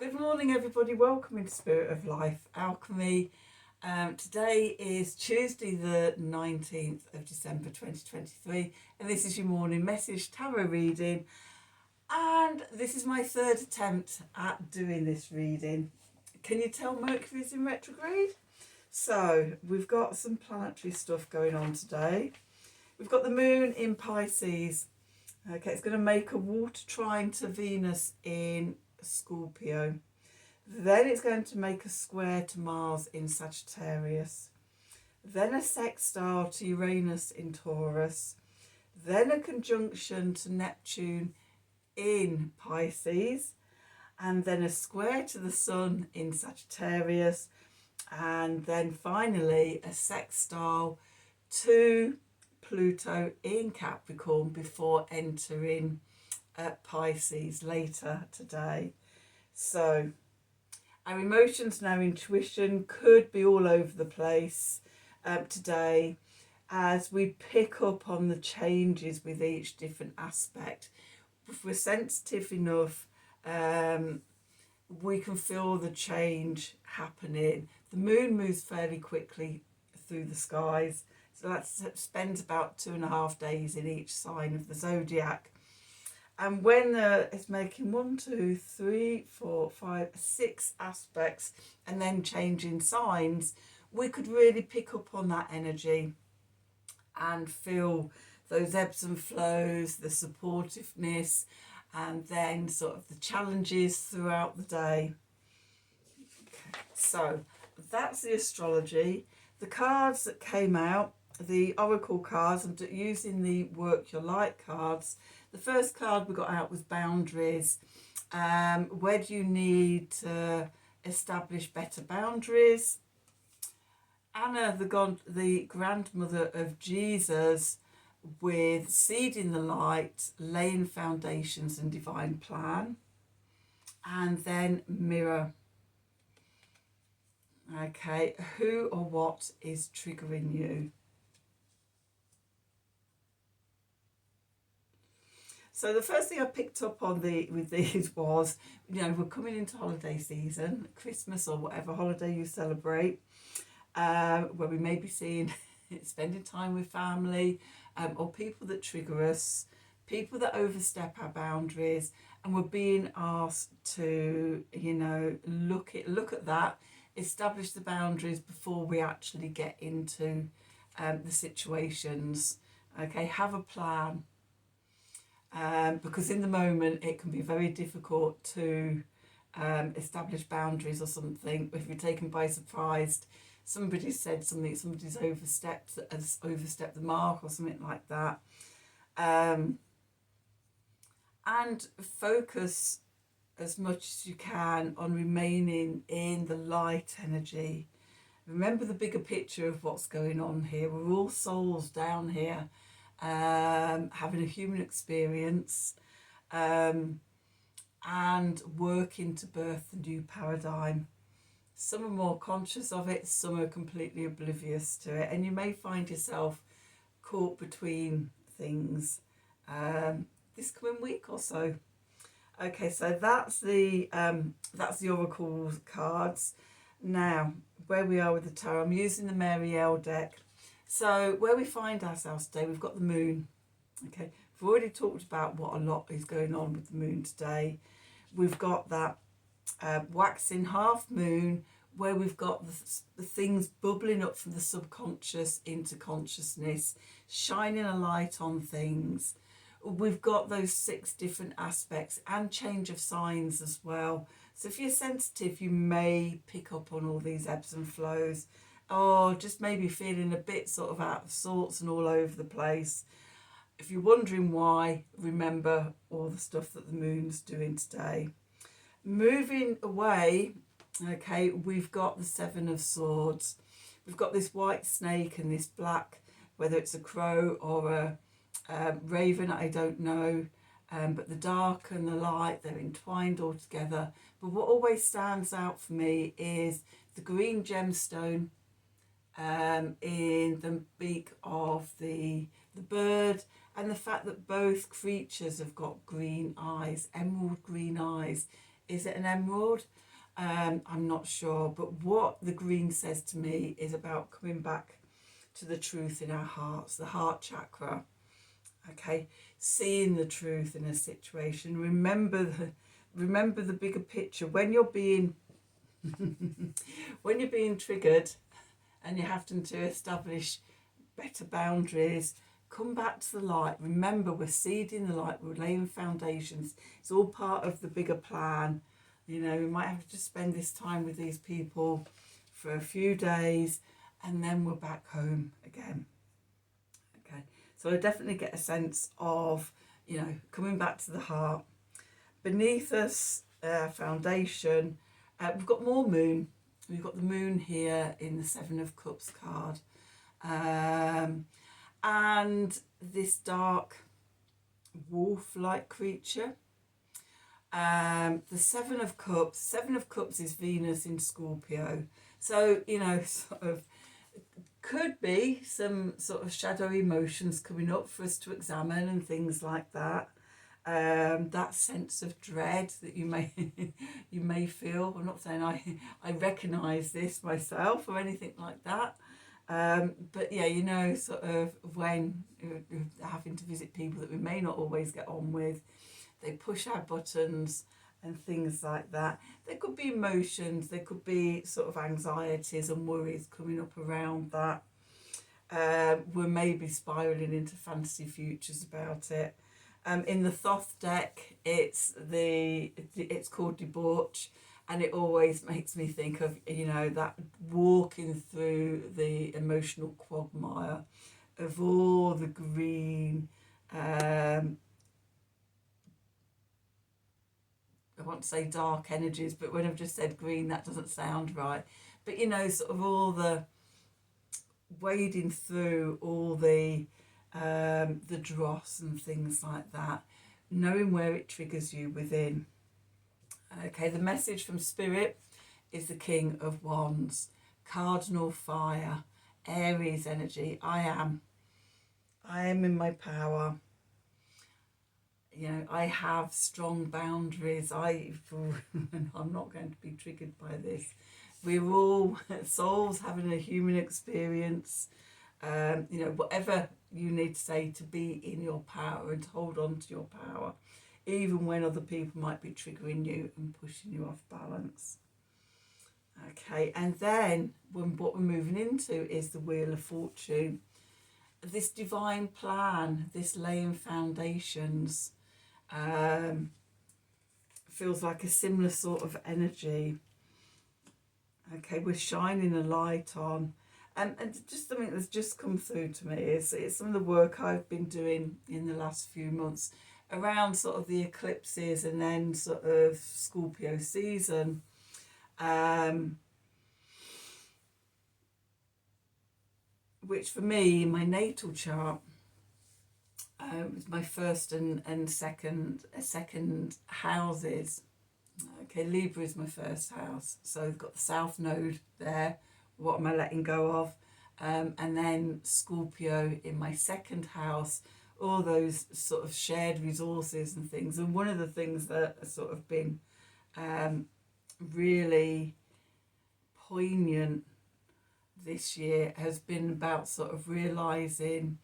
Good morning, everybody. Welcome into Spirit of Life Alchemy. Today is Tuesday, the 19th of December 2023, and this is your morning message tarot reading. And this is my third attempt at doing this reading. Can you tell Mercury's in retrograde? So we've got some planetary stuff going on today. We've got the moon in Pisces. Okay, it's going to make a water trine to Venus in Scorpio. Then it's going to make a square to Mars in Sagittarius. Then a sextile to Uranus in Taurus. Then a conjunction to Neptune in Pisces. And then a square to the Sun in Sagittarius. And then finally a sextile to Pluto in Capricorn before entering Pisces later today. So our emotions and our intuition could be all over the place today as we pick up on the changes with each different aspect. If we're sensitive enough, we can feel the change happening. The moon moves fairly quickly through the skies, so that spends about 2.5 days in each sign of the zodiac. And when it's making 1, 2, 3, 4, 5, 6 aspects and then changing signs, we could really pick up on that energy and feel those ebbs and flows, the supportiveness, and then sort of the challenges throughout the day. Okay, so that's the astrology. The cards that came out, the oracle cards, I'm using the Work Your Light cards. The first card we got out was boundaries. Where do you need to establish better boundaries? Anna, the grandmother of Jesus, with seeding the light, laying foundations and divine plan. And then mirror. Okay, who or what is triggering you? So the first thing I picked up on with these was, we're coming into holiday season, Christmas or whatever holiday you celebrate, where we may be seeing spending time with family, or people that trigger us, people that overstep our boundaries, and we're being asked to, look at that, establish the boundaries before we actually get into the situations. Okay, have a plan. Because in the moment it can be very difficult to establish boundaries or something. If you're taken by surprise, somebody said something, somebody's overstepped the mark or something like that. And focus as much as you can on remaining in the light energy. Remember the bigger picture of what's going on here. We're all souls down here, having a human experience, and working to birth the new paradigm. Some are more conscious of it, some are completely oblivious to it, and you may find yourself caught between things this coming week or so. Okay, so that's the oracle cards. Now, where we are with the tarot, I'm using the Mary L deck. So where we find ourselves today, we've got the moon. Okay, we've already talked about what a lot is going on with the moon today. We've got that waxing half moon, where we've got the things bubbling up from the subconscious into consciousness, shining a light on things. We've got those 6 different aspects and change of signs as well. So if you're sensitive, you may pick up on all these ebbs and flows, or just maybe feeling a bit sort of out of sorts and all over the place. If you're wondering why, remember all the stuff that the moon's doing today. Moving away, okay, we've got the 7 of Swords. We've got this white snake and this black, whether it's a crow or a raven, I don't know, but the dark and the light, they're entwined all together. But what always stands out for me is the green gemstone in the beak of the bird, and the fact that both creatures have got green eyes, emerald green eyes. Is it an emerald? I'm not sure, but what the green says to me is about coming back to the truth in our hearts, the heart chakra. Okay, seeing the truth in a situation. Remember the bigger picture. When you're being when you're being triggered and you're having to establish better boundaries, come back to the light. Remember, we're seeding the light, we're laying foundations. It's all part of the bigger plan. You know, we might have to spend this time with these people for a few days and then we're back home again. Okay, so I definitely get a sense of, you know, coming back to the heart. Beneath us, foundation, we've got more moon. We've got the moon here in the Seven of Cups card. And this dark wolf-like creature. The Seven of Cups is Venus in Scorpio. So, you know, sort of could be some sort of shadow emotions coming up for us to examine and things like that. That sense of dread that you may you may feel. I'm not saying I recognise this myself or anything like that. But yeah, you know, sort of when having to visit people that we may not always get on with, they push our buttons and things like that. There could be emotions, there could be sort of anxieties and worries coming up around that. We're maybe spiralling into fantasy futures about it. In the Thoth deck, it's called Debauch, and it always makes me think of, you know, that walking through the emotional quagmire of all the green, I want to say dark energies, but when I've just said green, that doesn't sound right. But, you know, sort of all the wading through all the dross and things like that, knowing where it triggers you within. Okay, the message from Spirit is the King of Wands, Cardinal Fire, Aries energy. I am in my power. You know, I have strong boundaries. I'm not going to be triggered by this. We're all souls having a human experience. You know, whatever you need to say to be in your power and to hold on to your power, even when other people might be triggering you and pushing you off balance. Okay, and then what we're moving into is the Wheel of Fortune. This divine plan, this laying foundations, feels like a similar sort of energy. Okay, we're shining a light on. And just something that's just come through to me is some of the work I've been doing in the last few months around sort of the eclipses and then sort of Scorpio season. Which for me, my natal chart, was my first and second houses. Okay, Libra is my first house. So I've got the South Node there. What am I letting go of? And then Scorpio in my second house, all those sort of shared resources and things. And one of the things that has sort of been really poignant this year has been about sort of realising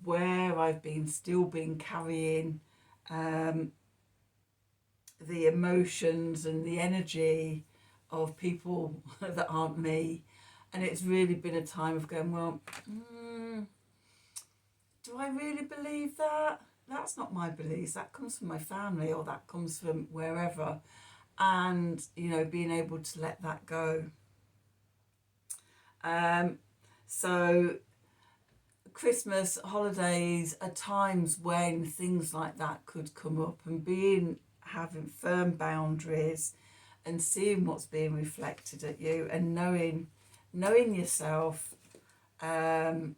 where I've still been carrying the emotions and the energy of people that aren't me. And it's really been a time of going, well, do I really believe that? That's not my beliefs. That comes from my family or that comes from wherever. And, you know, being able to let that go. So Christmas, holidays are times when things like that could come up, and having firm boundaries and seeing what's being reflected at you and knowing yourself, and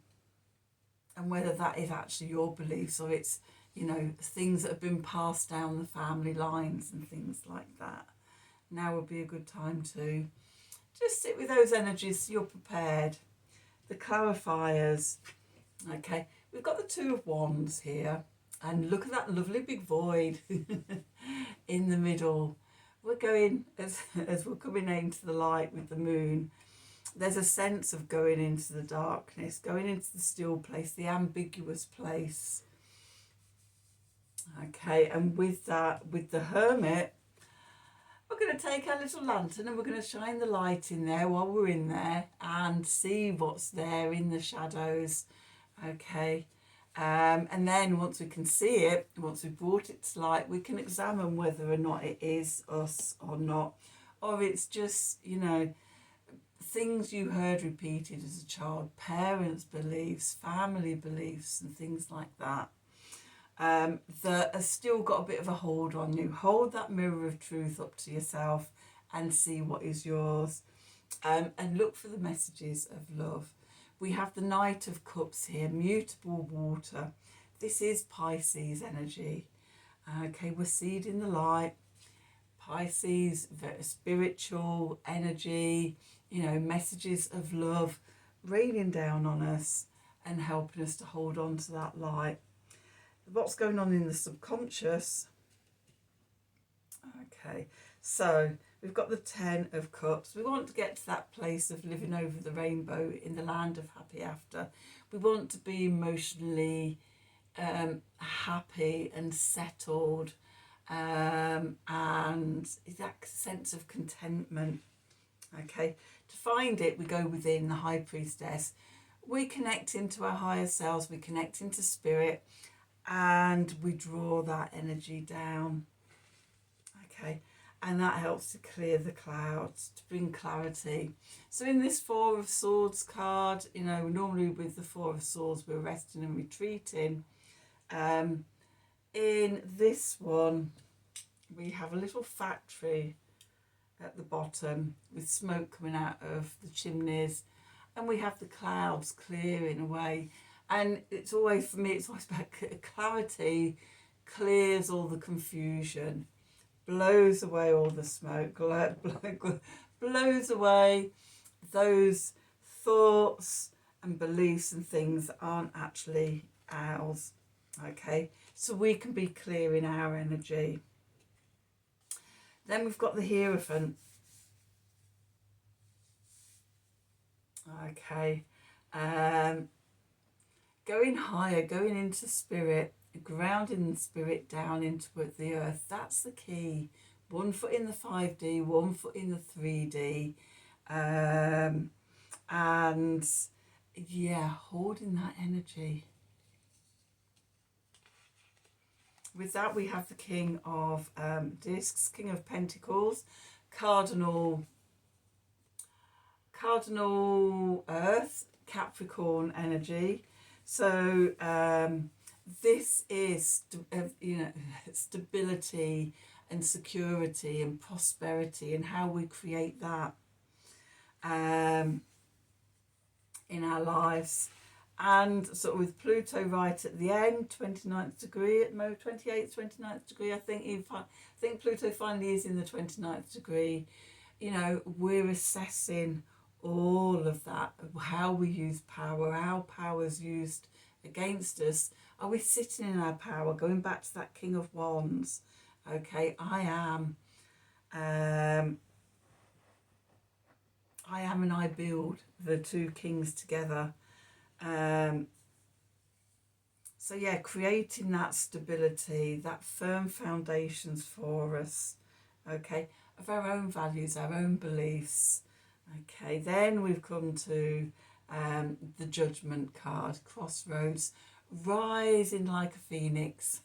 whether that is actually your beliefs or it's, you know, things that have been passed down the family lines and things like that. Now would be a good time to just sit with those energies so you're prepared. The clarifiers. Okay, we've got the Two of Wands here, and look at that lovely big void in the middle. we're going, as we're coming into the light with the moon, there's a sense of going into the darkness, going into the still place, the ambiguous place. Okay, and with that, with the Hermit, we're going to take our little lantern and we're going to shine the light in there while we're in there and see what's there in the shadows. Okay, and then once we can see it, once we've brought it to light, we can examine whether or not it is us or not, or it's just, you know, things you heard repeated as a child, parents' beliefs, family beliefs and things like that. That has still got a bit of a hold on you. Hold that mirror of truth up to yourself and see what is yours. And look for the messages of love. We have the Knight of Cups here, mutable water. This is Pisces energy. Okay, we're seeding the light. Pisces, very spiritual energy, you know, messages of love raining down on us and helping us to hold on to that light. What's going on in the subconscious? Okay, so we've got the 10 of Cups. We want to get to that place of living over the rainbow in the land of happy after. We want to be emotionally happy and settled, and that sense of contentment. Okay, to find it, we go within the High Priestess. We connect into our higher selves, we connect into spirit, and we draw that energy down. Okay, and that helps to clear the clouds, to bring clarity. So in this Four of Swords card, you know, normally with the Four of Swords we're resting and retreating. In this one we have a little factory at the bottom with smoke coming out of the chimneys, and we have the clouds clearing away. And it's always, for me, it's always about clarity, clears all the confusion, blows away all the smoke, blows away those thoughts and beliefs and things that aren't actually ours. Okay, so we can be clear in our energy. Then we've got the Hierophant. Okay, going higher, going into spirit, grounding the spirit down into the earth. That's the key. 1 foot in the 5D, 1 foot in the 3D. And yeah, holding that energy. With that, we have the King of Discs, King of Pentacles, Cardinal Earth, Capricorn energy. So this is, you know, stability and security and prosperity, and how we create that in our lives. And sort of with Pluto right at the end, 29th degree at 28th, 29th degree, I think Pluto finally is in the 29th degree. You know, we're assessing all of that, how we use power, how power's used against us. Are we sitting in our power? Going back to that King of Wands. Okay, I am and I build, the two kings together. So yeah, creating that stability, that firm foundations for us, okay, of our own values, our own beliefs. Okay, then we've come to the Judgment card, Crossroads, rising like a phoenix.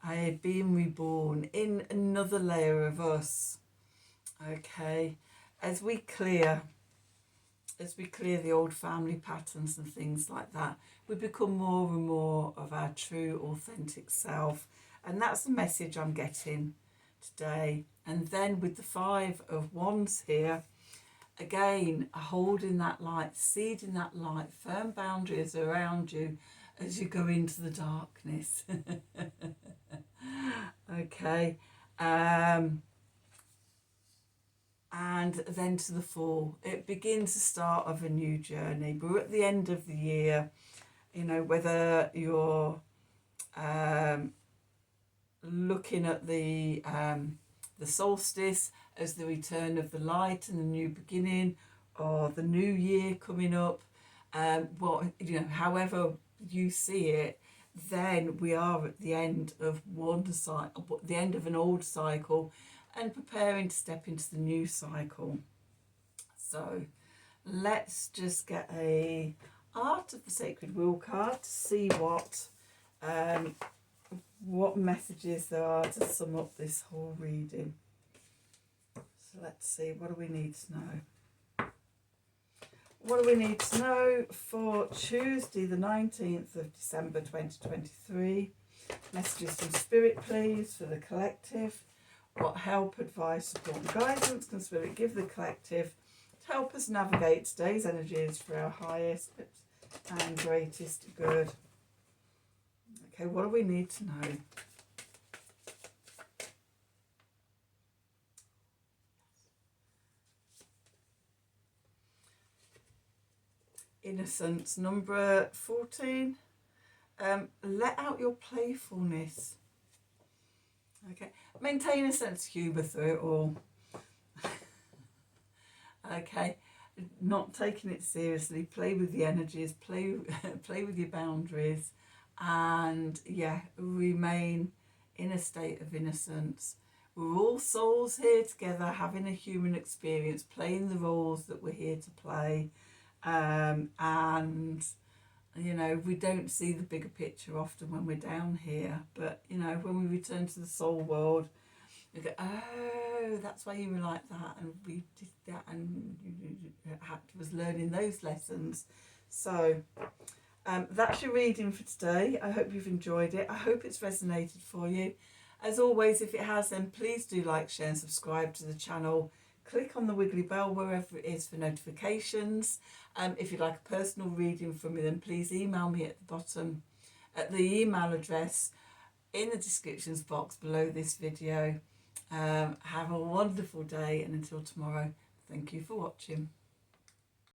I had been reborn in another layer of us. Okay, as we clear the old family patterns and things like that, we become more and more of our true, authentic self. And that's the message I'm getting today. And then with the 5 of Wands here, again, holding that light, seeding that light, firm boundaries around you as you go into the darkness. Okay. And then to the Fool. It begins the start of a new journey. We're at the end of the year. You know, whether you're looking at the the solstice as the return of the light and the new beginning, or the new year coming up, however you see it, then we are at the end of one cycle, the end of an old cycle, and preparing to step into the new cycle. So let's just get a Art of the Sacred Wheel card to see what messages there are to sum up this whole reading. So let's see, what do we need to know? What do we need to know for Tuesday the 19th of December 2023? Messages from Spirit, please, for the collective. What help, advice, support and guidance can Spirit give the collective to help us navigate today's energies for our highest and greatest good? Okay, what do we need to know? Innocence, number 14. Let out your playfulness. Okay, maintain a sense of humour through it all. Okay, not taking it seriously. Play with the energies. Play with your boundaries, and yeah, remain in a state of innocence. We're all souls here together, having a human experience, playing the roles that we're here to play. And we don't see the bigger picture often when we're down here, but when we return to the soul world, we go, oh, that's why you were like that, and we did that, and was learning those lessons. So that's your reading for today. I hope you've enjoyed it. I hope it's resonated for you. As always, if it has, then please do like, share and subscribe to the channel. Click on the wiggly bell wherever it is for notifications. If you'd like a personal reading from me, then please email me at the bottom, at the email address in the descriptions box below this video. Have a wonderful day, and until tomorrow, thank you for watching.